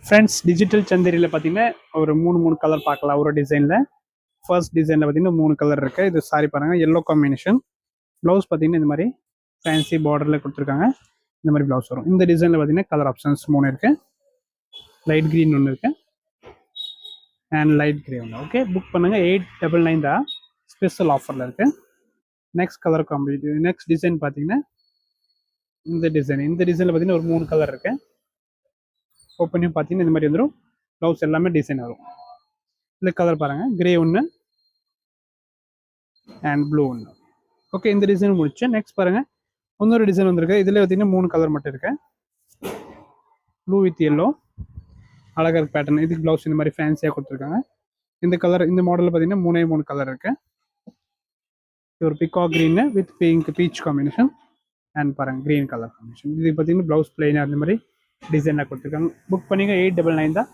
Friends digital சந்தேரியில் பார்த்தீங்கன்னா ஒரு மூணு கலர் பார்க்கலாம் ஒரு டிசைனில். ஃபர்ஸ்ட் டிசைனில் பார்த்தீங்கன்னா 3 கலர் இருக்குது. இது சாரி பாருங்கள், எல்லோ காம்பினேஷன். ப்ளவுஸ் பார்த்தீங்கன்னா இந்த மாதிரி ஃபேன்சி பார்டரில் கொடுத்துருக்காங்க. இந்த மாதிரி ப்ளவுஸ் வரும். இந்த டிசைனில் பார்த்தீங்கன்னா கலர் ஆப்ஷன்ஸ் 3 இருக்குது. லைட் க்ரீன் ஒன்று இருக்குது அண்ட் லைட் க்ரே ஒன்று. ஓகே, புக் பண்ணுங்கள். 899 தான், ஸ்பெஷல் ஆஃபரில் இருக்குது. நெக்ஸ்ட் கலர் நெக்ஸ்ட் டிசைன் பார்த்தீங்கன்னா இந்த டிசைனில் பார்த்தீங்கன்னா ஒரு 3 கலர் இருக்குது. ஓப்பனையும் பார்த்தீங்கன்னா இந்த மாதிரி வந்துடும். ப்ளவுஸ் எல்லாமே டிசைன் வரும். இந்த கலர் பாருங்கள், கிரே ஒன்று அண்ட் ப்ளூ ஒன்று. ஓகே, இந்த டிசைன் முடிச்சு நெக்ஸ்ட் பாருங்கள் இன்னொரு டிசைன் வந்திருக்கு. இதில் பார்த்தீங்கன்னா 3 கலர் மட்டும் இருக்கு. ப்ளூ வித் எல்லோ அழகாக இருக்கு பேட்டர்ன். இதுக்கு ப்ளவுஸ் இந்த மாதிரி ஃபேன்சியாக கொடுத்துருக்காங்க. இந்த கலர் இந்த மாடலில் பார்த்தீங்கன்னா 3 கலர் இருக்கு. இது ஒரு peacock green with pink beach combination and பாருங்க க்ரீன் கலர் காம்பினேஷன். இது பார்த்தீங்கன்னா ப்ளவுஸ் பிளைனாக இந்த மாதிரி டிசைனாக கொடுத்துருக்காங்க. புக் பண்ணிங்க 899 தான்.